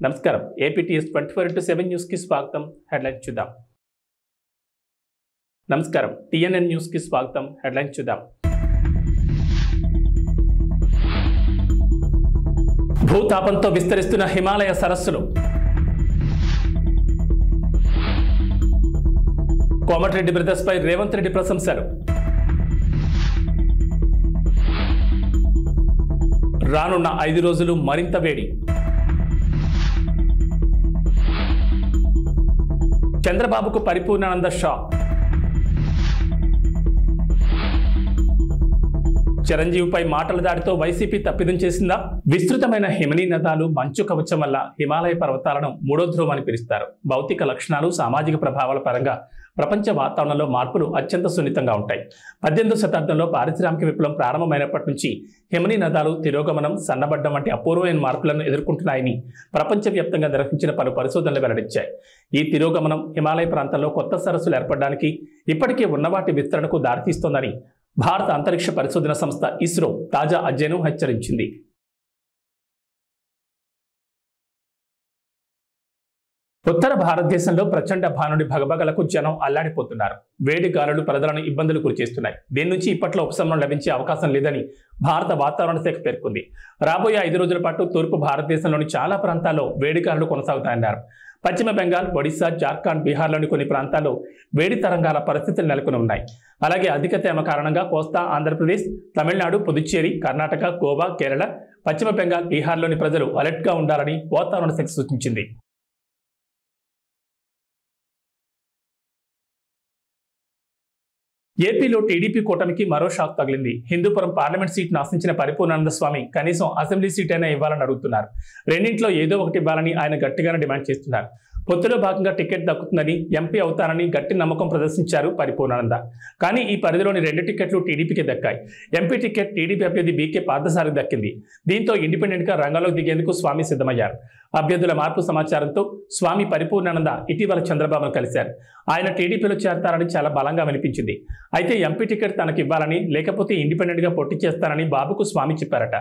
నమస్కారం APTS 24/7 news కి స్వాగతం. హెడ్లైన్స్ చూద్దాం. నమస్కారం టిఎన్ఎన్ న్యూస్ కి స్వాగతం. హెడ్లైన్స్ చూద్దాం. భూతాపంతో విస్తరిస్తున్న హిమాలయ సరస్సులు. కోమటిరెడ్డి బ్రదర్స్ పై రేవంత్ రెడ్డి ప్రశంసలు. రానున్న 5 రోజులు మరింత వేడి. చంద్రబాబుకు పరిపూర్ణానంద షాక్. చిరంజీవిపై మాటల దాడితో వైసీపీ తప్పిదం చేసిందా? విస్తృతమైన హిమనీ నదాలు మంచు కవచం వల్ల హిమాలయ పర్వతాలను మూడో ధ్రువం అని పిలుస్తారు. భౌతిక లక్షణాలు, సామాజిక ప్రభావాల పరంగా ప్రపంచ వాతావరణంలో మార్పులు అత్యంత సున్నితంగా ఉంటాయి. 18వ శతాబ్దంలో పారిశ్రామిక విప్లవం ప్రారంభమైనప్పటి నుంచి హిమనీ నదాలు తిరోగమనం, సన్నబడ్డం వంటి అపూర్వమైన మార్పులను ఎదుర్కొంటున్నాయని ప్రపంచవ్యాప్తంగా నిర్వహించిన పలు పరిశోధనలు వెల్లడించాయి. ఈ తిరోగమనం హిమాలయ ప్రాంతాల్లో కొత్త సరస్సులు ఏర్పడడానికి, ఇప్పటికే ఉన్న వాటి విస్తరణకు దారితీస్తోందని భారత అంతరిక్ష పరిశోధన సంస్థ ఇస్రో తాజా అధ్యయనం హెచ్చరించింది. ఉత్తర భారతదేశంలో ప్రచండ భానుడి భగభగలకు జనం అల్లాడిపోతున్నారు. వేడి గాలులు ప్రజలను ఇబ్బందులు గురిచేస్తున్నాయి. దీని నుంచి ఇప్పట్లో ఉపశమనం లభించే అవకాశం లేదని భారత వాతావరణ శాఖ పేర్కొంది. రాబోయే 5 రోజుల పాటు తూర్పు భారతదేశంలోని చాలా ప్రాంతాల్లో వేడి గాలులు కొనసాగుతాయన్నారు. పశ్చిమ బెంగాల్, ఒడిశా, జార్ఖండ్, బీహార్లోని కొన్ని ప్రాంతాల్లో వేడి తరంగాల పరిస్థితులు నెలకొని ఉన్నాయి. అలాగే అధిక తేమ కారణంగా కోస్తా ఆంధ్రప్రదేశ్, తమిళనాడు, పుదుచ్చేరి, కర్ణాటక, గోవా, కేరళ, పశ్చిమ బెంగాల్, బీహార్లోని ప్రజలు అలర్ట్గా ఉండాలని వాతావరణ శాఖ సూచించింది. ఏపీలో టీడీపీ కూటమికి మరో షాక్ తగిలింది. హిందూపురం పార్లమెంట్ సీట్ను ఆశించిన పరిపూర్ణానంద స్వామి కనీసం అసెంబ్లీ సీట్ అయినా ఇవ్వాలని అడుగుతున్నారు. రెండింటిలో ఏదో ఒకటి ఇవ్వాలని ఆయన గట్టిగానే డిమాండ్ చేస్తున్నారు. పొత్తులో భాగంగా టికెట్ దక్కుతుందని, ఎంపీ అవుతానని గట్టి నమ్మకం ప్రదర్శించారు పరిపూర్ణానంద. కానీ ఈ పరిధిలోని 2 టికెట్లు టీడీపీకి దక్కాయి. ఎంపీ టికెట్ టీడీపీ అభ్యర్థి బీకే పార్థసారథికి దక్కింది. దీంతో ఇండిపెండెంట్గా రంగంలోకి దిగేందుకు స్వామి సిద్ధమయ్యారు. అభ్యర్థుల మార్పు సమాచారంతో స్వామి పరిపూర్ణానంద ఇటీవల చంద్రబాబును కలిశారు. ఆయన టీడీపీలో చేరతారని చాలా బలంగా వినిపించింది. అయితే ఎంపీ టికెట్ తనకు ఇవ్వాలని, లేకపోతే ఇండిపెండెంట్గా పోటీ చేస్తానని బాబుకు స్వామి చెప్పారట.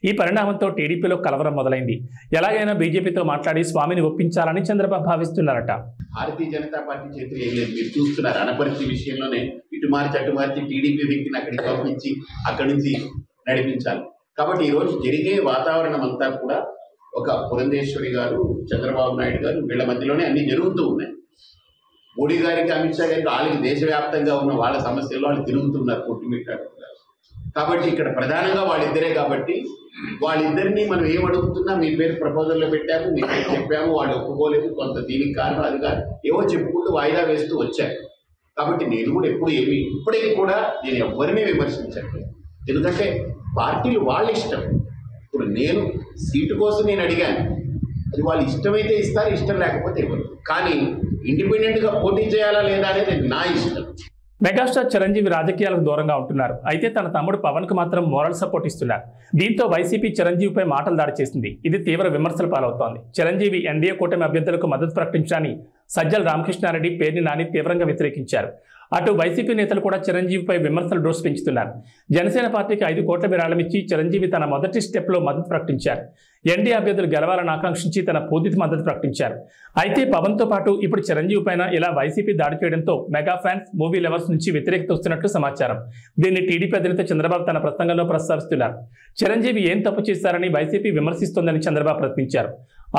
ఈ పరిణామంతో టీడీపీలో కలవరం మొదలైంది. ఎలాగైనా బీజేపీతో మాట్లాడి స్వామిని ఒప్పించాలని చంద్రబాబు భావిస్తున్నారట. భారతీయ జనతా పార్టీ చేతులు ఏం లేదు. మీరు చూస్తున్నారు, అనపర్తి విషయంలోనే ఇటు మార్చి అటు మార్చి టీడీపీ వ్యక్తిని అక్కడికి పంపించి అక్కడి నుంచి నడిపించాలి. కాబట్టి ఈరోజు జరిగే వాతావరణం అంతా కూడా ఒక పురంధేశ్వరి గారు, చంద్రబాబు నాయుడు గారు, వీళ్ళ మధ్యలోనే అన్ని జరుగుతూ ఉన్నాయి. మోడీ గారికి, అమిత్ షా గారికి, వాళ్ళకి దేశవ్యాప్తంగా ఉన్న వాళ్ళ సమస్యల్లో వాళ్ళు తిరుగుతున్నారు, కొట్టుమిట్టాడుతున్నారు. కాబట్టి ఇక్కడ ప్రధానంగా వాళ్ళిద్దరే. కాబట్టి వాళ్ళిద్దరినీ మనం ఏం అడుగుతున్నా, మీ పేరు ప్రపోజల్లో పెట్టాము, మీ పేరు చెప్పాము, వాళ్ళు ఒప్పుకోలేదు, కొంత దీనికి కారణం అది కాదు, ఏవో చెప్పుకుంటూ వాయిదా వేస్తూ వచ్చారు. కాబట్టి నేను కూడా ఇప్పటికీ కూడా నేను ఎవరిని విమర్శించట్లేదు. ఎందుకంటే పార్టీలు వాళ్ళ ఇష్టం. ఇప్పుడు నేను సీటు కోసం నేను అడిగాను, అది వాళ్ళు ఇష్టమైతే ఇస్తారు, ఇష్టం లేకపోతే ఇవ్వరు. కానీ ఇండిపెండెంట్గా పోటీ చేయాలా లేదా అనేది నా ఇష్టం. మెగాస్టార్ చిరంజీవి రాజకీయాలకు దూరంగా ఉంటున్నారు. అయితే తన తమ్ముడు పవన్ కు మాత్రం మోరల్ సపోర్ట్ ఇస్తున్నారు. దీంతో వైసీపీ చిరంజీవిపై మాటలు దాడి చేసింది. ఇది తీవ్ర విమర్శల పాలవుతోంది. చిరంజీవి ఎన్డీఏ కూటమి అభ్యర్థులకు మద్దతు ప్రకటించడాన్ని సజ్జల రామకృష్ణారెడ్డి, పేర్ని నాని తీవ్రంగా వ్యతిరేకించారు. అటు వైసీపీ నేతలు కూడా చిరంజీవిపై విమర్శల డోస్ పెంచుతున్నారు. జనసేన పార్టీకి 5 కోట్ల విరాళం ఇచ్చి చిరంజీవి తన మొదటి స్టెప్లో మద్దతు ప్రకటించారు. ఎన్డీఏ అభ్యర్థులు గెలవాలని ఆకాంక్షించి తన పూర్తి మద్దతు ప్రకటించారు. అయితే పవన్తో పాటు ఇప్పుడు చిరంజీవి పైన ఇలా వైసీపీ దాడి చేయడంతో మెగా ఫ్యాన్స్, మూవీ లవర్స్ నుంచి వ్యతిరేకత వస్తున్నట్లు సమాచారం. దీన్ని టీడీపీ అధినేత చంద్రబాబు తన ప్రసంగంలో ప్రస్తావిస్తున్నారు. చిరంజీవి ఏం తప్పు చేశారని వైసీపీ విమర్శిస్తోందని చంద్రబాబు ప్రశ్నించారు.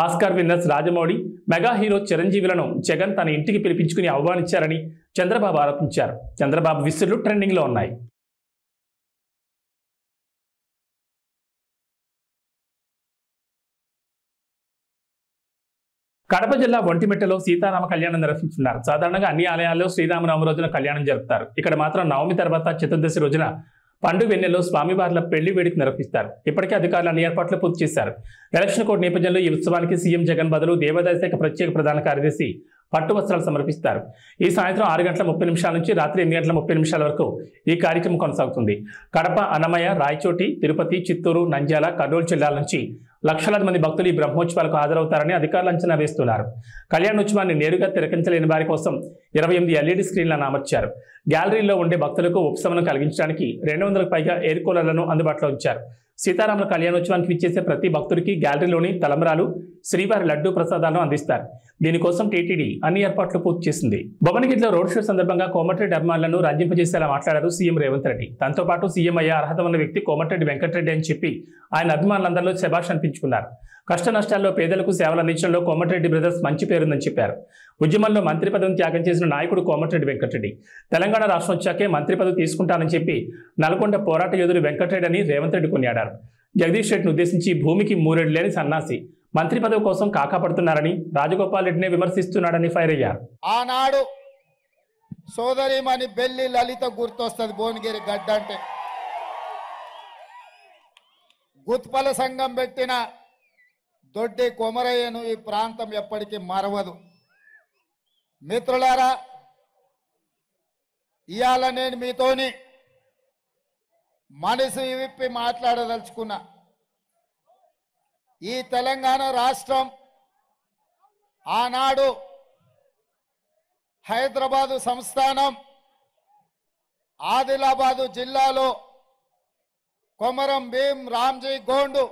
Oscar winners Rajamouli, mega hero చిరంజీవులను జగన్ తన ఇంటికి పిలిపించుకుని ఆహ్వానించారని చంద్రబాబు ఆరోపించారు. చంద్రబాబు విసురులు ట్రెండింగ్లో ఉన్నాయి. కడప జిల్లా ఒంటిమిట్టలో సీతారామ కళ్యాణం నిర్వహించున్నారు. సాధారణంగా అన్ని ఆలయాల్లో శ్రీరామనవమి రోజున కళ్యాణం జరుపుతారు. ఇక్కడ మాత్రం నవమి తర్వాత చతుర్దశి రోజున పండు వెన్నెల్లో స్వామివార్ల పెళ్లి వేడుక నిర్వహిస్తారు. ఇప్పటికే అధికారులు అన్ని ఏర్పాట్లు పూర్తి చేశారు. ఎలక్షన్ కోడ్ నేపథ్యంలో ఈ ఉత్సవానికి సీఎం జగన్ బదులు దేవాదాయ శాఖ ప్రత్యేక ప్రధాన కార్యదర్శి పట్టు వస్త్రాలు సమర్పిస్తారు. ఈ సాయంత్రం 6:30 నుంచి రాత్రి 8:30 వరకు ఈ కార్యక్రమం కొనసాగుతుంది. కడప, అన్నమయ్య, రాయచోటి, తిరుపతి, చిత్తూరు, నంద్యాల, కర్నూలు జిల్లాల నుంచి లక్షలాది మంది భక్తులు ఈ బ్రహ్మోత్సవాలకు హాజరవుతారని అధికారులు అంచనా వేస్తున్నారు. కళ్యాణోత్సవాన్ని నేరుగా తిలకించలేని వారి కోసం 28 LED స్క్రీన్లను అమర్చారు. గ్యాలరీలో ఉండే భక్తులకు ఉపశమనం కలిగించడానికి 200కు పైగా ఎయిర్ కూలర్లను అందుబాటులో ఉంచారు. సీతారాముల కళ్యాణోత్సవానికి విచ్చేసే ప్రతి భక్తుడికి గ్యాలరీలోని తలంబ్రాలు, శ్రీవారి లడ్డూ ప్రసాదాలను అందిస్తారు. దీనికోసం టీటీడీ అన్ని ఏర్పాట్లు పూర్తి చేసింది. భువనగిరిలో రోడ్ షో సందర్భంగా కోమటిరెడ్డి అభిమానులను రంజింపజేసేలా మాట్లాడారు సీఎం రేవంత్ రెడ్డి. తనతో పాటు సీఎం అయ్యే అర్హత ఉన్న వ్యక్తి కోమటిరెడ్డి వెంకటరెడ్డి అని చెప్పి ఆయన అభిమానులందరిలో శభాష్ అనిపించుకున్నారు. కష్ట నష్టాల్లో పేదలకు సేవలు అందించడంలో కోమటిరెడ్డి బ్రదర్స్ మంచి పేరుందని చెప్పారు. ఉద్యమంలో మంత్రి పదవిని త్యాగం చేసిన నాయకుడు కోమటిరెడ్డి వెంకటరెడ్డి. తెలంగాణ రాష్ట్రం వచ్చాకే మంత్రి పదవి తీసుకుంటానని చెప్పి నల్గొండ పోరాట యోధుడు వెంకటరెడ్డి అని రేవంత్ రెడ్డి కొనియాడారు. జగదీష్ రెడ్డిని ఉద్దేశించి భూమికి మూరెడు లేని సన్నాసి మంత్రి పదవి కోసం కాకాపడుతున్నారని, రాజగోపాల్ రెడ్డిని విమర్శిస్తున్నాడని ఫైర్ అయ్యారు. ఆనాడు సోదరిమణి బెల్లి లలిత గుర్తొస్తుంది. భువనగిరి గడ్డ అంటే గుత్పల సంఘం పెట్టిన దొడ్డి కొమరయ్యను ఈ ప్రాంతం ఎప్పటికీ మరవదు. మిత్రులారా, ఇవాళ నేను మీతోని మనసు విప్పి మాట్లాడదలుచుకున్నా. ఈ తెలంగాణ రాష్ట్రం ఆనాడు హైదరాబాదు సంస్థానం ఆదిలాబాదు జిల్లాలో కొమరం భీం రామ్జీ గోండు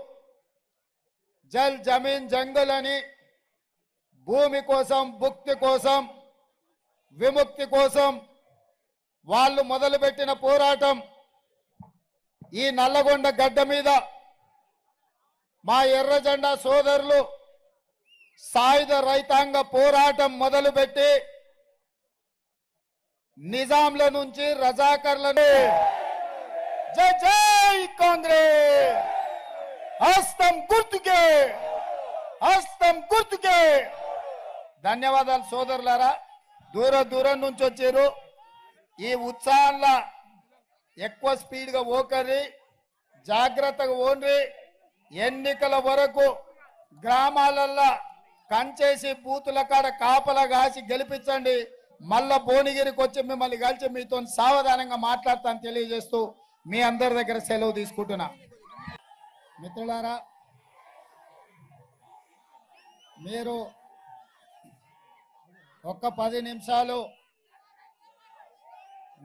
జల్ జమీన్ జంగల్ అని భూమి కోసం, భుక్తి కోసం, విముక్తి కోసం వాళ్ళు మొదలుపెట్టిన పోరాటం ఈ నల్లగొండ గడ్డ మీద మా ఎర్రజెండా సోదరులు సాయుధ రైతాంగ పోరాటం మొదలుపెట్టి నిజాంల నుంచి రజాకర్లను జై జై కాంగ్రెస్ హస్తం గుర్తుకే, హస్తం గుర్తుకే. ధన్యవాదాలు సోదరులారా. దూరం నుంచి వచ్చారు. ఈ ఉత్సాహంలో ఎక్కువ స్పీడ్గా ఓకరి, జాగ్రత్తగా ఓన్రి. ఎన్నికల వరకు గ్రామాలల్లో కంచేసి బూతుల కాడ కాపలా కాసి గెలిపించండి. మళ్ళా భువనగిరికి వచ్చి మిమ్మల్ని కలిసి మీతో సావధానంగా మాట్లాడతాను తెలియజేస్తూ మీ అందరి దగ్గర సెలవు తీసుకుంటున్నా. మిత్రులారా, మీరు ఒక్క 10 నిమిషాలు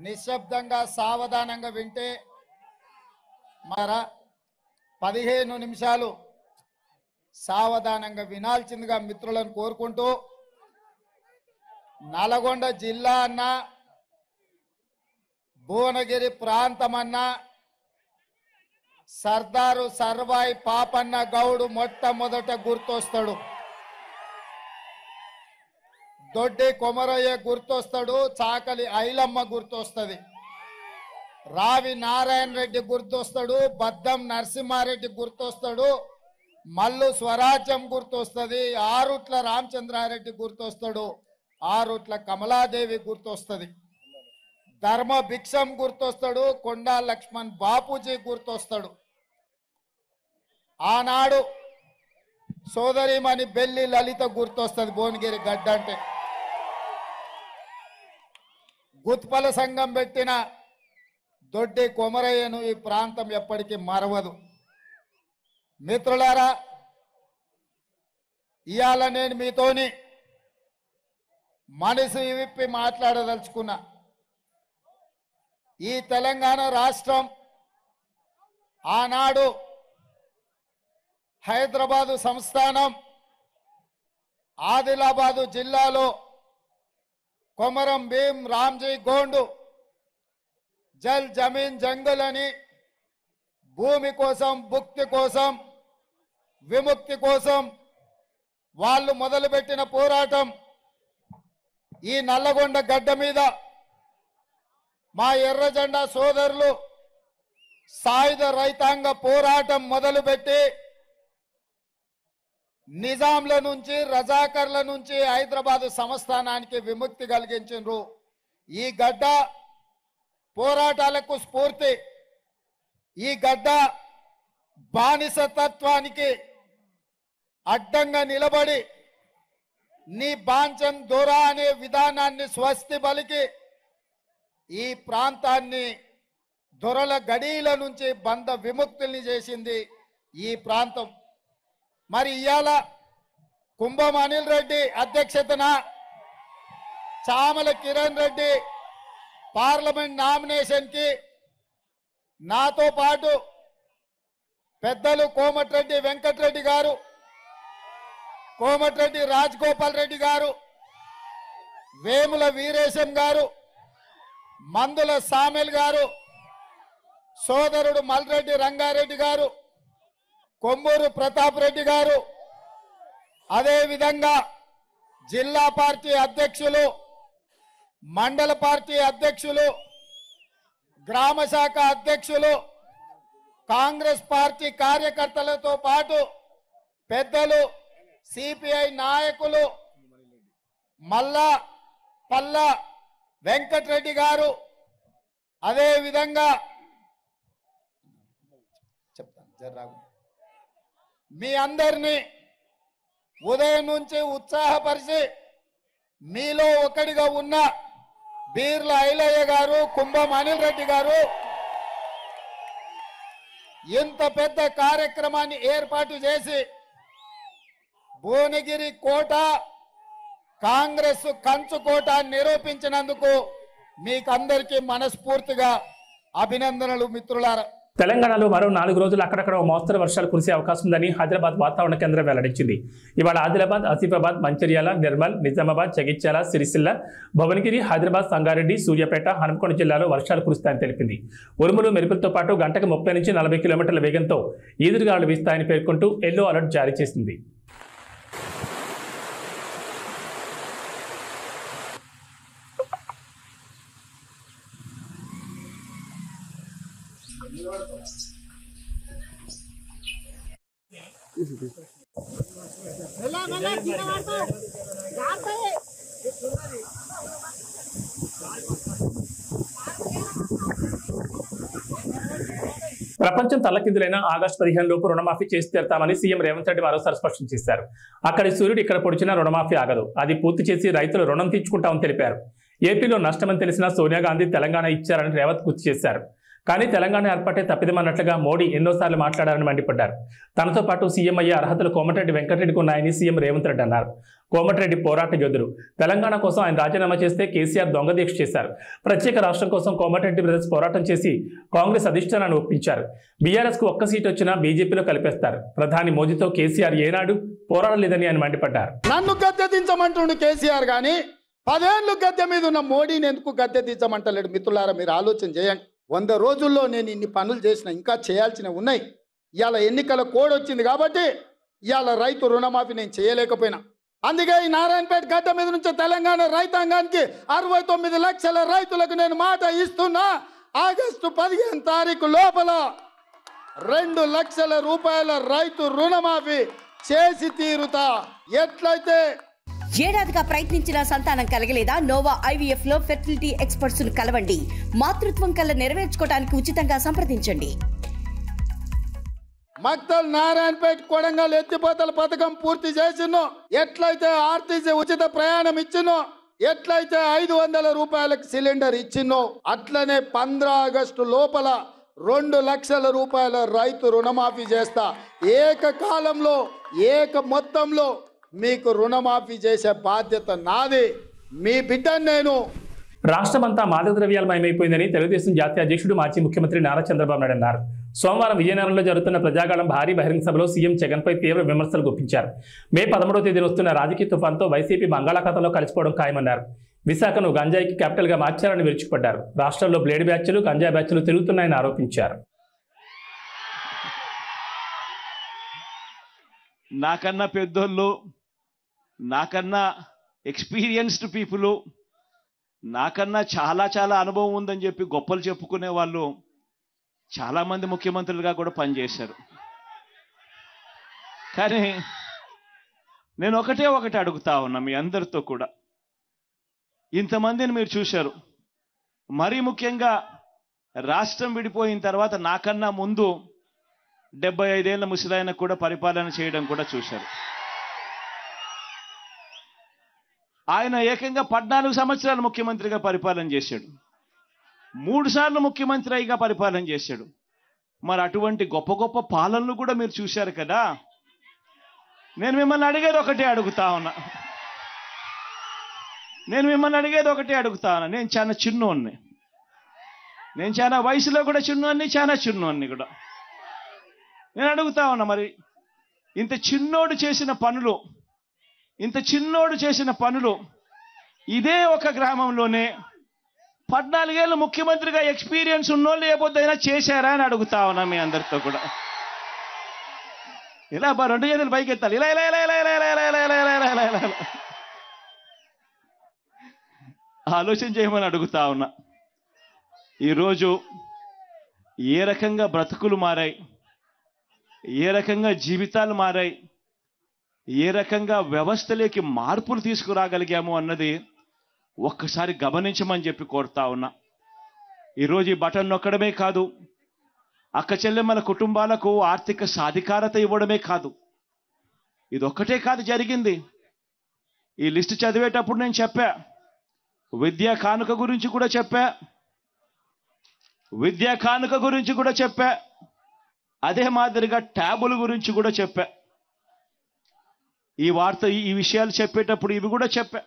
నిశ్శబ్దంగా సావధానంగా వింటే, మరా 15 నిమిషాలు సావధానంగా వినాల్సిందిగా మిత్రులను కోరుకుంటూ, నల్గొండ జిల్లా అన్నా, భువనగిరి ప్రాంతం అన్నా, సర్దారు సర్వాయి పాపన్న గౌడు మొట్టమొదట గుర్తొస్తాడు. దొడ్డి కొమరయ్య గుర్తొస్తాడు. చాకలి ఐలమ్మ గుర్తొస్తుంది. రావి నారాయణ రెడ్డి గుర్తొస్తాడు. బద్దం నరసింహారెడ్డి గుర్తొస్తాడు. మల్లు స్వరాజ్యం గుర్తొస్తుంది. ఆరుట్ల రామచంద్రారెడ్డి గుర్తొస్తాడు. ఆరుట్ల కమలాదేవి గుర్తొస్తుంది. ధర్మ భిక్షం గుర్తొస్తాడు. కొండా లక్ష్మణ్ బాపూజీ గుర్తొస్తాడు. ఆనాడు సోదరిమణి బెల్లి లలిత గుర్తొస్తుంది. భువనగిరి గడ్డ అంటే గుత్పల సంఘం పెట్టిన దొడ్డి కొమరయ్యను ఈ ప్రాంతం ఎప్పటికీ మరవదు. మిత్రులారా, ఇవాళ నేను మీతోని మనసు విప్పి మాట్లాడదలుచుకున్నా. ఈ తెలంగాణ రాష్ట్రం ఆనాడు హైదరాబాదు సంస్థానం ఆదిలాబాదు జిల్లాలో కొమరం భీం రామ్జీ గోండు జల్ జమీన్ జంగల్ అని భూమి కోసం, భుక్తి కోసం, విముక్తి కోసం వాళ్ళు మొదలుపెట్టిన పోరాటం ఈ నల్లగొండ గడ్డ మీద మా ఎర్రజెండా సోదరులు సాయుధ రైతాంగ పోరాటం మొదలుపెట్టి నిజాంల నుంచి, రజాకర్ల నుంచి హైదరాబాదు సంస్థానానికి విముక్తి కలిగించారు. ఈ గడ్డ పోరాటాలకు స్ఫూర్తి. ఈ గడ్డ బానిసతత్వానికి అడ్డంగా నిలబడి నీ బాంచం దొర అనే విధానాన్ని స్వస్తి పలికి ఈ ప్రాంతాన్ని దొరల గడీల నుంచి బంధ విముక్తుల్ని చేసింది ఈ ప్రాంతం. మరి ఇవాళ కుంభం అనిల్ రెడ్డి అధ్యక్షతన చామల కిరణ్ రెడ్డి పార్లమెంట్ నామినేషన్ కి నాతో పాటు పెద్దలు కోమటిరెడ్డి వెంకటరెడ్డి గారు, కోమటిరెడ్డి రాజగోపాల్ రెడ్డి గారు, వేముల వీరేశం గారు, మందుల సామెల్ గారు, సోదరుడు మల్రెడ్డి రంగారెడ్డి గారు, కొమ్మూరు ప్రతాప్ రెడ్డి గారు, అదేవిధంగా జిల్లా పార్టీ అధ్యక్షులు, మండల పార్టీ అధ్యక్షులు, గ్రామ శాఖ అధ్యక్షులు, కాంగ్రెస్ పార్టీ కార్యకర్తలతో పాటు పెద్దలు, సిపిఐ నాయకులు, మల్లా పల్లా వెంకటరెడ్డి గారు, అదేవిధంగా చెప్తాను మీ అందరినీ ఉదయం నుంచి ఉత్సాహపరిచి మీలో ఒకటిగా ఉన్న బీర్ల ఐలయ్య గారు, కుంభం అనిల్ రెడ్డి గారు ఇంత పెద్ద కార్యక్రమాన్ని ఏర్పాటు చేసి భువనగిరి కోట కాంగ్రెస్ కంచుకోట నిరూపించినందుకు మీకందరికీ మనస్ఫూర్తిగా అభినందనలు మిత్రులారా. తెలంగాణలో మరో 4 రోజులు అక్కడక్కడ మోస్తరు వర్షాలు కురిసే అవకాశం ఉందని హైదరాబాద్ వాతావరణ కేంద్రం వెల్లడించింది. ఇవాళ ఆదిలాబాద్, ఆసిఫాబాద్, మంచిర్యాల, నిర్మల్, నిజామాబాద్, జగిత్యాల, సిరిసిల్ల, భువనగిరి, హైదరాబాద్, సంగారెడ్డి, సూర్యాపేట, హన్మకొండ జిల్లాలో వర్షాలు కురుస్తాయని తెలిపింది. ఉరుములు, మెరుపులతో పాటు గంటకు 30 నుంచి 40 కిలోమీటర్ల వేగంతో ఈదురుగాలు వీస్తాయని పేర్కొంటూ ఎల్లో అలర్ట్ జారీ చేసింది. ప్రపంచం తల్లకిందులైన ఆగస్టు 15 లోపు రుణమాఫీ చేసి తీరుతామని సీఎం రేవంత్ రెడ్డి మరోసారి స్పష్టం చేశారు. అక్కడి సూర్యుడు ఇక్కడ పొడిచినా రుణమాఫీ ఆగదు. అది పూర్తి చేసి రైతులు రుణం తీర్చుకుంటామని తెలిపారు. ఏపీలో నష్టమని తెలిసినా సోనియా గాంధీ తెలంగాణ ఇచ్చారని రేవంత్ గుర్తు చేశారు. కానీ తెలంగాణ ఏర్పాటే తప్పిదమన్నట్లుగా మోడీ ఎన్నోసార్లు మాట్లాడారని మండిపడ్డారు. తనతో పాటు సీఎం అయ్యే అర్హతలు కోమటిరెడ్డి వెంకటరెడ్డికి ఉన్నాయని సీఎం రేవంత్ రెడ్డి అన్నారు. కోమటిరెడ్డి పోరాట యోధుడు. తెలంగాణ కోసం ఆయన రాజీనామా చేస్తే కేసీఆర్ దొంగ దీక్ష చేశారు. ప్రత్యేక రాష్ట్రం కోసం కోమటిరెడ్డి బ్రదర్స్ పోరాటం చేసి కాంగ్రెస్ అధిష్టానాన్ని ఒప్పించారు. బీఆర్ఎస్కు ఒక్క సీటు వచ్చినా బీజేపీలో కలిపేస్తారు. ప్రధాని మోదీతో కేసీఆర్ ఏనాడు పోరాడలేదని ఆయన మండిపడ్డారు. నన్ను గద్దె దించమంటుండు కేసీఆర్ గాని 10 ఏళ్ళు గద్దె మీద ఉన్న మోడీని ఎందుకు గద్దె దించమంటలేడు? మిత్రులారా, మీరు ఆలోచన చేయండి. 100 రోజుల్లో నేను ఇన్ని పనులు చేసిన, ఇంకా చేయాల్సినవి ఉన్నాయి. ఇవాళ ఎన్నికల కోడ్ వచ్చింది కాబట్టి ఇవాళ రైతు రుణమాఫీ నేను చేయలేకపోయినా. అందుకే ఈ నారాయణపేట గడ్డ మీద నుంచి తెలంగాణ రైతాంగానికి 69 లక్షల రైతులకు నేను మాట ఇస్తున్నా. ఆగస్టు 15 తారీఖు లోపల 2 లక్షల రూపాయల రైతు రుణమాఫీ చేసి తీరుతా. ఎట్లయితే ఏడాదిగా ప్రయత్నించిన సంతానం కలగలేదా? నోవా ఐవీఎఫ్ లో ఫెర్టిలిటీ ఎక్స్పర్ట్స్ ను కలవండి. మాతృత్వం కల్లా నెరవేర్చుకోవడానికి ఉచితంగా సంప్రదించండి. మక్తల్ నారాయణపేట కొడంగల్ ఎత్తిపోతల పథకం పూర్తి చేసినో, ఎట్లయితే ఆర్టీసీ ఉచిత ప్రయాణం ఇచ్చినో, ఎట్లయితే 500 రూపాయలకు సిలిండర్ ఇచ్చినో, అట్లనే 15 ఆగస్టు లోపల 2 లక్షల రూపాయల రైతు రుణమాఫీ చేస్తా. ఏకకాలంలో మొత్తంలో మీకు రుణమాఫీ చేసే బాధ్యత నాది. మీ బిడ్డను నేను. రాష్ట్రమంతా మాదక ద్రవ్యాలమయమైపోయిందని తెలుగుదేశం జాతీయ అధ్యక్షుడు మాజీ ముఖ్యమంత్రి నారా చంద్రబాబు నాయుడు అన్నారు. సోమవారం విజయనగరంలో జరుగుతున్న ప్రజాగాళం భారీ బహిరంగ సభలో సీఎం జగన్పై తీవ్ర విమర్శలు గుప్పించారు. మే 13వ తేదీన వస్తున్న రాజకీయ తుఫాన్తో వైసీపీ బంగాళాఖాతంలో కలిసిపోవడం ఖాయమన్నారు. విశాఖను గంజాయికి క్యాపిటల్గా మార్చారని విరుచుకుపడ్డారు. రాష్ట్రంలో బ్లేడ్ బ్యాచ్లు, గంజాయి బ్యాచ్లు తిరుగుతున్నాయని ఆరోపించారు. నాకన్నా పెద్దోళ్ళు, నాకన్నా ఎక్స్పీరియన్స్డ్ పీపుల్, నాకన్నా చాలా చాలా అనుభవం ఉందని చెప్పి గొప్పలు చెప్పుకునే వాళ్ళు చాలామంది ముఖ్యమంత్రులుగా కూడా పనిచేశారు. కానీ నేను ఒకటే అడుగుతా ఉన్నా మీ అందరితో కూడా. ఇంతమందిని మీరు చూశారు. మరీ ముఖ్యంగా రాష్ట్రం విడిపోయిన తర్వాత నాకన్నా ముందు 75 ఏళ్ల ముసలాయన కూడా పరిపాలన చేయడం కూడా చూశారు. ఆయన ఏకంగా 14 సంవత్సరాలు ముఖ్యమంత్రిగా పరిపాలన చేశాడు. 3 సార్లు ముఖ్యమంత్రిగా పరిపాలన చేశాడు. మరి అటువంటి గొప్ప గొప్ప పాలనలు కూడా మీరు చూశారు కదా. నేను మిమ్మల్ని అడిగేది ఒకటే అడుగుతా ఉన్నా. నేను చాలా చిన్నోన్ని, నేను చాలా వయసులో కూడా చిన్నోన్ని, చాలా చిన్నోన్ని కూడా. నేను అడుగుతా ఉన్నా, మరి ఇంత చిన్నోడు చేసిన పనులు ఇదే ఒక గ్రామంలోనే 14 ఏళ్ళు ముఖ్యమంత్రిగా ఎక్స్పీరియన్స్ ఉన్నోళ్ళు ఏ పొద్దుైనా చేశారా అని అడుగుతా ఉన్నా మీ అందరితో కూడా. ఇలా 2 చేతులు పైకి ఎత్తాలి, ఇలా ఇలా ఇలా ఇలా ఇలా ఇలా ఇలా ఇలా ఇలా ఇలా ఇలా ఇలా ఆలోచన చేయమని అడుగుతా ఉన్నా. ఈరోజు ఏ రకంగా బ్రతుకులు మారాయి, ఏ రకంగా జీవితాలు మారాయి, ఏ రకంగా వ్యవస్థలోకి మార్పులు తీసుకురాగలిగాము అన్నది ఒక్కసారి గమనించమని చెప్పి కోరుతా ఉన్నా. ఈరోజు ఈ బటన్ నొక్కడమే కాదు, అక్క చెల్లెమ్మల కుటుంబాలకు ఆర్థిక సాధికారత ఇవ్వడమే కాదు, ఇదొక్కటే కాదు జరిగింది. ఈ లిస్టు చదివేటప్పుడు నేను చెప్పా, విద్యా కానుక గురించి కూడా చెప్పా, అదే మాదిరిగా ట్యాబుల గురించి కూడా చెప్పా. ఈ విషయాలు చెప్పేటప్పుడు ఇవి కూడా చెప్పా.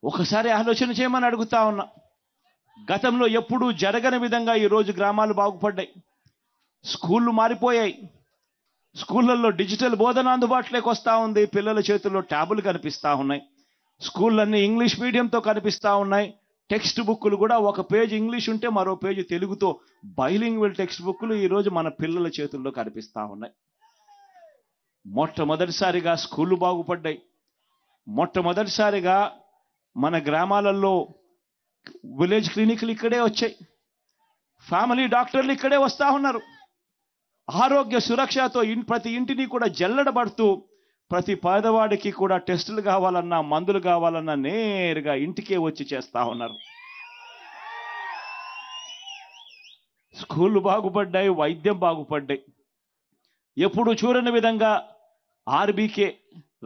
ఒకసారి ఆలోచన చేయమని అడుగుతా ఉన్నా. గతంలో ఎప్పుడూ జరగని విధంగా ఈరోజు గ్రామాలు బాగుపడ్డాయి. స్కూళ్ళు మారిపోయాయి. స్కూళ్ళల్లో డిజిటల్ బోధన అందుబాటులోకి వస్తూ ఉంది. పిల్లల చేతుల్లో ట్యాబులు కనిపిస్తూ ఉన్నాయి. స్కూళ్ళన్నీ ఇంగ్లీష్ మీడియంతో కనిపిస్తూ ఉన్నాయి. టెక్స్ట్ బుక్కులు కూడా ఒక పేజ్ ఇంగ్లీష్ ఉంటే మరో పేజ్ తెలుగుతో బైలింగ్వల్ టెక్స్ట్ బుక్కులు ఈరోజు మన పిల్లల చేతుల్లో కనిపిస్తూ ఉన్నాయి. మొట్టమొదటిసారిగా స్కూళ్ళు బాగుపడ్డాయి. మొట్టమొదటిసారిగా మన గ్రామాలలో విలేజ్ క్లినిక్లు ఇక్కడే వచ్చాయి. ఫ్యామిలీ డాక్టర్లు ఇక్కడే వస్తూ ఉన్నారు. ఆరోగ్య సురక్షతో ప్రతి ఇంటిని కూడా జల్లెడబడుతూ ప్రతి పేదవాడికి కూడా టెస్టులు కావాలన్నా మందులు కావాలన్నా నేరుగా ఇంటికే వచ్చి చేస్తూ ఉన్నారు. స్కూళ్ళు బాగుపడ్డాయి, వైద్యం బాగుపడ్డాయి. ఎప్పుడు చూడని విధంగా ఆర్బీకే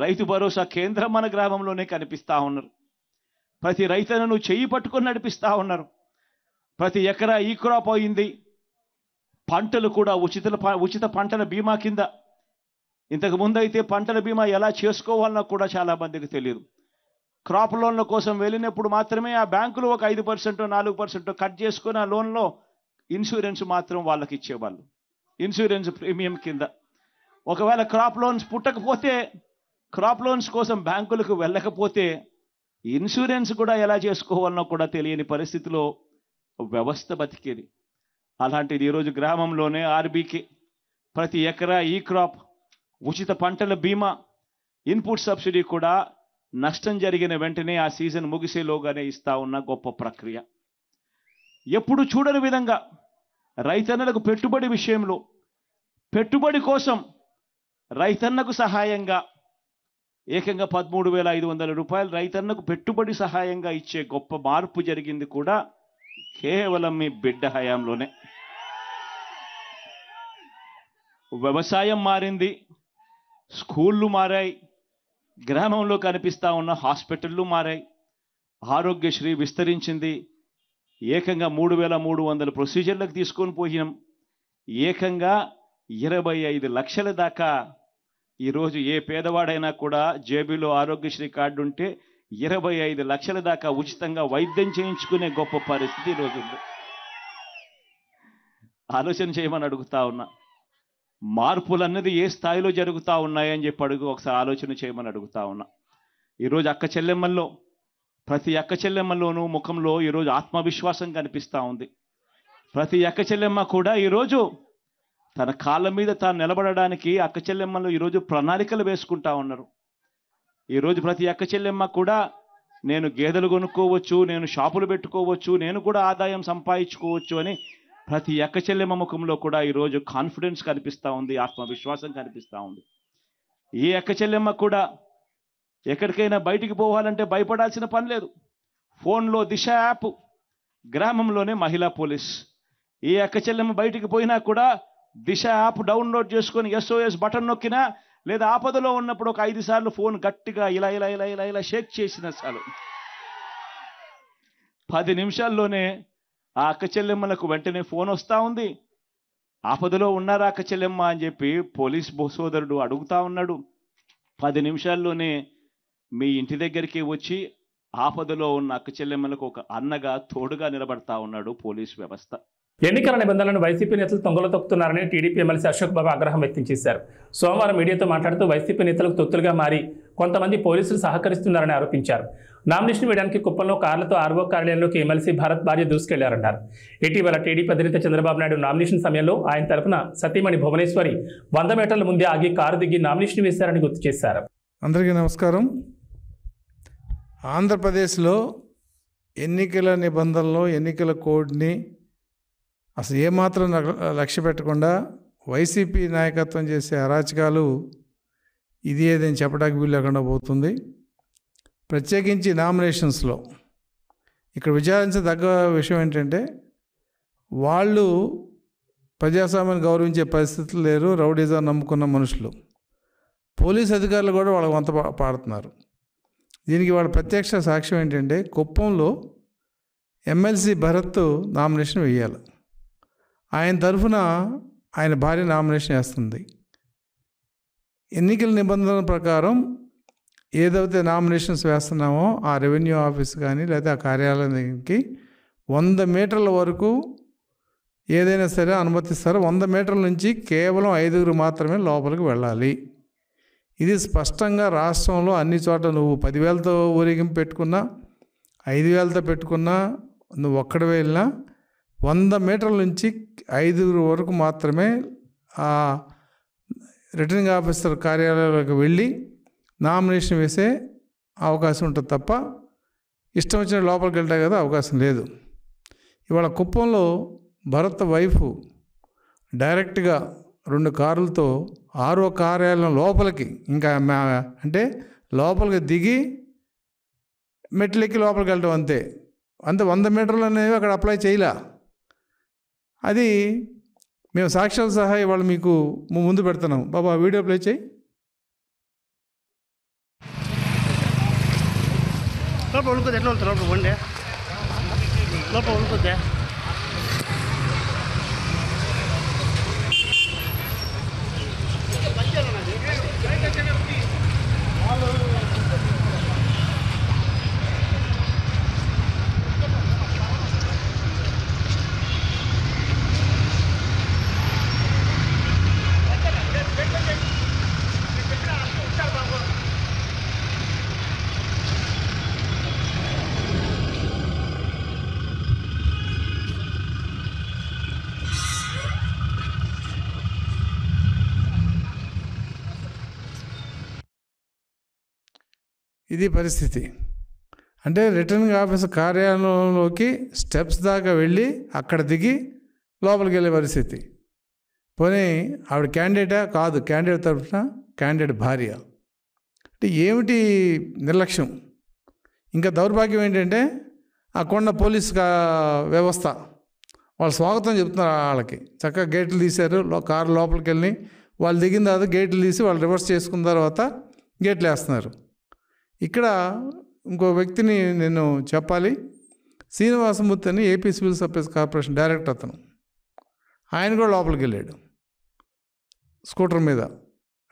రైతు భరోసా కేంద్రం మన గ్రామంలోనే కనిపిస్తూ ఉన్నారు. ప్రతి రైతన్నను చెయ్యి పట్టుకొని నడిపిస్తూ ఉన్నారు. ప్రతి ఎకరా ఈ క్రాప్ అయింది. పంటలు కూడా ఉచిత పంటల బీమా కింద. ఇంతకు ముందు అయితే పంటల బీమా ఎలా చేసుకోవాలన్నా కూడా చాలా మందికి తెలియదు. క్రాప్ లోన్ల కోసం వెళ్ళినప్పుడు మాత్రమే ఆ బ్యాంకులు ఒక 5% 4% కట్ చేసుకుని ఆ లోన్లో ఇన్సూరెన్స్ మాత్రం వాళ్ళకి ఇచ్చేవాళ్ళు, ఇన్సూరెన్స్ ప్రీమియం కింద. ఒకవేళ క్రాప్ లోన్స్ పుట్టకపోతే, క్రాప్ లోన్స్ కోసం బ్యాంకులకు వెళ్ళకపోతే ఇన్సూరెన్స్ కూడా ఎలా చేసుకోవాలన్నా కూడా తెలియని పరిస్థితిలో వ్యవస్థ బతికేది. అలాంటిది ఈరోజు గ్రామంలోనే ఆర్బీకే ప్రతి ఎకరా ఈ క్రాప్, ఉచిత పంటల బీమా, ఇన్పుట్ సబ్సిడీ కూడా నష్టం జరిగిన వెంటనే ఆ సీజన్ ముగిసేలోగానే ఇస్తా ఉన్న గొప్ప ప్రక్రియ. ఎప్పుడు చూడని విధంగా రైతన్నలకు పెట్టుబడి విషయంలో, పెట్టుబడి కోసం రైతన్నకు సహాయంగా ఏకంగా 13,500 రూపాయలు రైతన్నకు పెట్టుబడి సహాయంగా ఇచ్చే గొప్ప మార్పు జరిగింది కూడా కేవలం మీ బిడ్డ హయాంలోనే. వ్యవసాయం మారింది, స్కూళ్ళు మారాయి, గ్రామంలో కనిపిస్తా ఉన్న హాస్పిటళ్ళు మారాయి, ఆరోగ్యశ్రీ విస్తరించింది. ఏకంగా 3,300 ప్రొసీజర్లకు తీసుకొని పోయినాం. ఏకంగా 25 లక్షల దాకా ఈరోజు ఏ పేదవాడైనా కూడా జేబులో ఆరోగ్యశ్రీ కార్డు ఉంటే 25 లక్షల దాకా ఉచితంగా వైద్యం చేయించుకునే గొప్ప పరిస్థితి ఈరోజు ఉంది. ఆలోచన చేయమని అడుగుతా ఉన్నా. మార్పులన్నది ఏ స్థాయిలో జరుగుతూ ఉన్నాయని చెప్పి ఒకసారి ఆలోచన చేయమని అడుగుతా ఉన్నా. ఈరోజు అక్క చెల్లెమ్మల్లో, ప్రతి అక్క చెల్లెమ్మల్లోనూ ముఖంలో ఈరోజు ఆత్మవిశ్వాసం కనిపిస్తూ ఉంది. ప్రతి అక్క చెల్లెమ్మ కూడా ఈరోజు తన కాళ్ళ మీద తాను నిలబడడానికి అక్క చెల్లెమ్మలు ఈరోజు ప్రణాళికలు వేసుకుంటా ఉన్నారు. ఈరోజు ప్రతి అక్క చెల్లెమ్మ కూడా నేను గేదెలు కొనుక్కోవచ్చు, నేను షాపులు పెట్టుకోవచ్చు, నేను కూడా ఆదాయం సంపాదించుకోవచ్చు అని ప్రతి అక్క చెల్లెమ్మ ముఖంలో కూడా ఈరోజు కాన్ఫిడెన్స్ కనిపిస్తూ ఉంది, ఆత్మవిశ్వాసం కనిపిస్తూ ఉంది. ఈ అక్క చెల్లెమ్మ కూడా ఎక్కడికైనా బయటికి పోవాలంటే భయపడాల్సిన పని లేదు. ఫోన్లో దిశ యాప్, గ్రామంలోనే మహిళా పోలీస్. ఈ అక్క చెల్లెమ్మ బయటికి పోయినా కూడా దిశ యాప్ డౌన్లోడ్ చేసుకొని SOS బటన్ నొక్కినా, లేదా ఆపదలో ఉన్నప్పుడు ఒక 5 సార్లు ఫోన్ గట్టిగా ఇలా ఇలా ఇలా ఇలా ఇలా షేక్ చేసిన చాలు 10 నిమిషాల్లోనే ఆ అక్క చెల్లెమ్మలకు వెంటనే ఫోన్ వస్తూ ఉంది. ఆపదలో ఉన్నారా అక్క చెల్లెమ్మ అని చెప్పి పోలీస్ సోదరుడు అడుగుతా ఉన్నాడు. 10 నిమిషాల్లోనే మీ ఇంటి దగ్గరికి వచ్చి ఆపదలో ఉన్న అక్క చెల్లెమ్మలకు ఒక అన్నగా తోడుగా నిలబడతా ఉన్నాడు పోలీస్ వ్యవస్థ. ఎన్నికల నిబంధనలను వైసీపీ నేతలు తొంగలో తొక్కుతున్నారని టీడీపీ ఎమ్మెల్సీ అశోక్ బాబు ఆగ్రహం వ్యక్తం చేశారు. సోమవారం మీడియాతో మాట్లాడుతూ వైసీపీ నేతలకు తొత్తులుగా మారి కొంతమంది పోలీసులు సహకరిస్తున్నారని ఆరోపించారు. నామినేషన్ వేయడానికి కుప్పంలో కార్లతో ఆర్వో కార్యాలయంలోకి ఎమ్మెల్సీ భరత్ భార్య దూసుకెళ్లారన్నారు. ఇటీవల టీడీపీ అధినేత చంద్రబాబు నాయుడు నామినేషన్ సమయంలో ఆయన తరపున సతీమణి భువనేశ్వరి 100 మీటర్ల ముందే ఆగి కారు దిగి నామినేషన్ వేశారని గుర్తు చేశారు. అందరికీ నమస్కారం. ఆంధ్రప్రదేశ్లో ఎన్నికల నిబంధనలు, ఎన్నికల కోడ్ని అసలు ఏమాత్రం లక్ష్య పెట్టకుండా వైసీపీ నాయకత్వం చేసే అరాచకాలు ఇది ఏదని చెప్పడానికి వీలు లేకుండా పోతుంది. ప్రత్యేకించి నామినేషన్స్లో ఇక్కడ విచారించదగ్గ విషయం ఏంటంటే, వాళ్ళు ప్రజాస్వామ్యాన్ని గౌరవించే పరిస్థితులు లేరు. రౌడీజం నమ్ముకున్న మనుషులు, పోలీస్ అధికారులు కూడా వాళ్ళకి వంత పాడుతున్నారు. దీనికి వాళ్ళ ప్రత్యక్ష సాక్ష్యం ఏంటంటే, కుప్పంలో ఎమ్మెల్సీ భరత్ నామినేషన్ వేయాలి. ఆయన తరఫున ఆయన భార్య నామినేషన్ వేస్తుంది. ఎన్నికల నిబంధనల ప్రకారం ఏదైతే నామినేషన్స్ వేస్తున్నామో ఆ రెవెన్యూ ఆఫీస్ కానీ లేదా ఆ కార్యాలయానికి 100 మీటర్ల వరకు ఏదైనా సరే అనుమతిస్తారు. 100 మీటర్ల నుంచి కేవలం 5 మాత్రమే లోపలికి వెళ్ళాలి. ఇది స్పష్టంగా రాష్ట్రంలో అన్ని చోట్ల నువ్వు 10,000తో ఊరేగింపు పెట్టుకున్నా, 5,000తో పెట్టుకున్నా, నువ్వు ఒక్కడే వెళ్ళినా 100 మీటర్ల నుంచి 5 వరకు మాత్రమే ఆ రిటర్నింగ్ ఆఫీసర్ కార్యాలయంలోకి వెళ్ళి నామినేషన్ వేసే అవకాశం ఉంటుంది తప్ప ఇష్టం వచ్చిన లోపలికి వెళ్తాయి కదా అవకాశం లేదు. ఇవాళ కుప్పంలో భరత్ వైఫ్ డైరెక్ట్గా 2 కార్లతో ఆర్ఓ కార్యాలయం లోపలికి, ఇంకా అంటే లోపలికి దిగి మెట్లెక్కి లోపలికి వెళ్ళడం అంతే. 100 మీటర్లు అనేవి అక్కడ అప్లై చేయలే. అది మేము సాక్ష్యాలు సహా ఇవాళ మీకు ముందు పెడుతున్నాం. బాబా వీడియో ప్లే చేయి. లోపల ఉడుకుద్ది, ఎట్లా వెళ్తారు లోపల వండే లోపల ఉడుకుద్దా? ఇది పరిస్థితి. అంటే రిటర్నింగ్ ఆఫీసర్ కార్యాలయంలోకి స్టెప్స్ దాకా వెళ్ళి అక్కడ దిగి లోపలికి వెళ్ళే పరిస్థితి. పోనీ ఆవిడ క్యాండిడేటా? కాదు, క్యాండిడేట్ తరఫున క్యాండిడేట్ భార్య. అంటే ఏమిటి నిర్లక్ష్యం. ఇంకా దౌర్భాగ్యం ఏంటంటే, అక్కడ పోలీస్ వ్యవస్థ వాళ్ళు స్వాగతం చెప్తున్నారు. వాళ్ళకి చక్కగా గేట్లు తీశారు. కారు లోపలికి వెళ్ళి వాళ్ళు దిగిన తర్వాత గేట్లు తీసి వాళ్ళు రివర్స్ చేసుకున్న తర్వాత గేట్లు వేస్తున్నారు. ఇక్కడ ఇంకో వ్యక్తిని నేను చెప్పాలి. శ్రీనివాసమూర్తి అని AP civil supplies corporation director అతను. ఆయన కూడా లోపలికి వెళ్ళాడు స్కూటర్ మీద.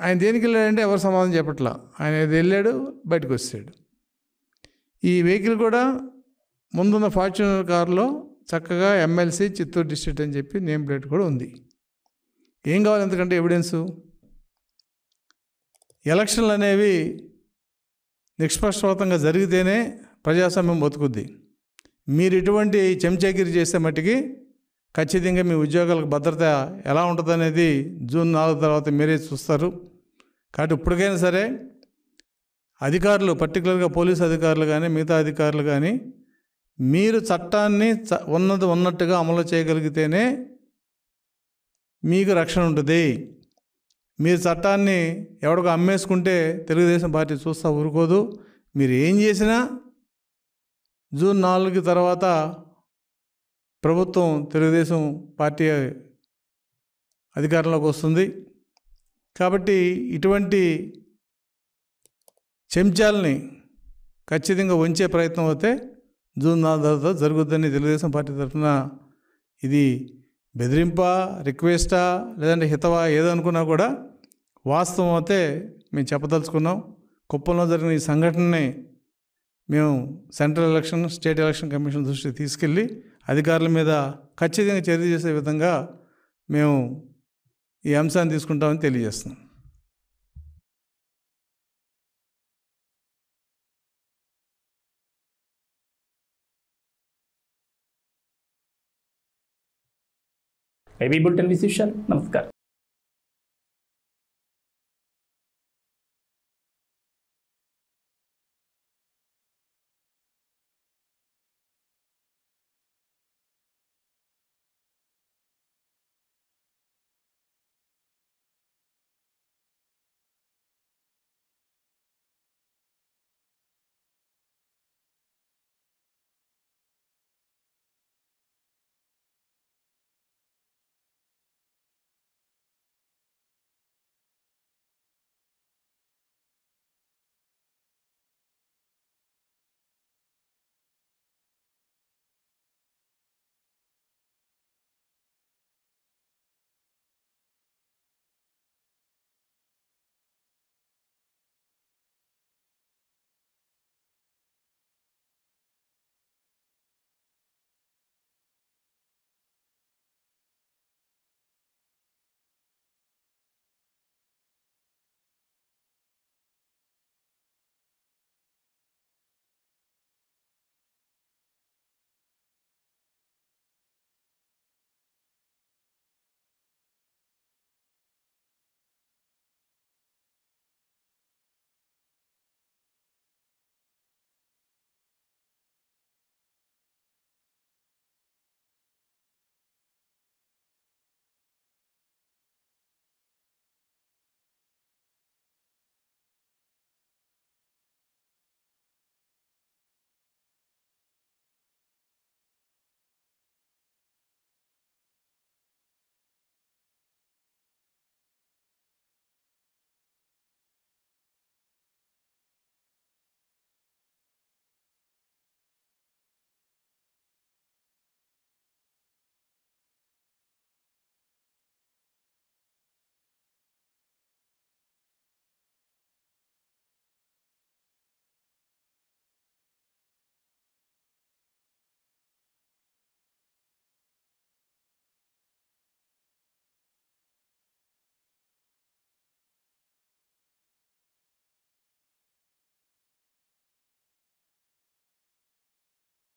ఆయన దేనికి వెళ్ళాడంటే ఎవరు సమాధానం చెప్పట్లా. ఆయన వెళ్ళాడు, బయటకు వచ్చాడు. ఈ వెహికల్ కూడా ముందున్న ఫార్చ్యూనర్ కారులో చక్కగా ఎమ్మెల్సీ చిత్తూరు డిస్ట్రిక్ట్ అని చెప్పి నేమ్ ప్లేట్ కూడా ఉంది. ఏం కావాలి ఎందుకంటే ఎవిడెన్సు? ఎలక్షన్లు అనేవి నిష్పక్షపాతంగా జరిగితేనే ప్రజాస్వామ్యం బతుకుద్ది. మీరు ఇటువంటి చెంచాగిరి చేసే మట్టికి ఖచ్చితంగా మీ ఉద్యోగాలకు భద్రత ఎలా ఉంటుందనేది జూన్ 4 తర్వాత మీరే చూస్తారు. కాబట్టి ఇప్పటికైనా సరే అధికారులు, పర్టికులర్గా పోలీసు అధికారులు కానీ మిగతా అధికారులు కానీ, మీరు చట్టాన్ని ఉన్నది ఉన్నట్టుగా అమలు చేయగలిగితేనే మీకు రక్షణ ఉంటుంది. మీరు చట్టాన్ని ఎవడికో అమ్మేసుకుంటే తెలుగుదేశం పార్టీ చూస్తూ ఊరుకోదు. మీరు ఏం చేసినా జూన్ 4 తర్వాత ప్రభుత్వం, తెలుగుదేశం పార్టీ అధికారంలోకి వస్తుంది. కాబట్టి ఇటువంటి చెంచాలని ఖచ్చితంగా ఉంచే ప్రయత్నం అయితే జూన్ 4 తర్వాత జరుగుతుందని తెలుగుదేశం పార్టీ తరఫున ఇది బెదిరింపా, రిక్వెస్టా, లేదంటే హితవా ఏదనుకున్నా కూడా వాస్తవం అయితే మేము చెప్పదలుచుకున్నాం. కుప్పంలో జరిగిన ఈ సంఘటనని మేము central election, state election commission దృష్టికి తీసుకెళ్ళి అధికారుల మీద ఖచ్చితంగా చర్య చేసే విధంగా మేము ఈ అంశాన్ని తీసుకుంటామని తెలియజేస్తున్నాం. ఏబీ బులెటిన్ విశేషాలు. నమస్కారం.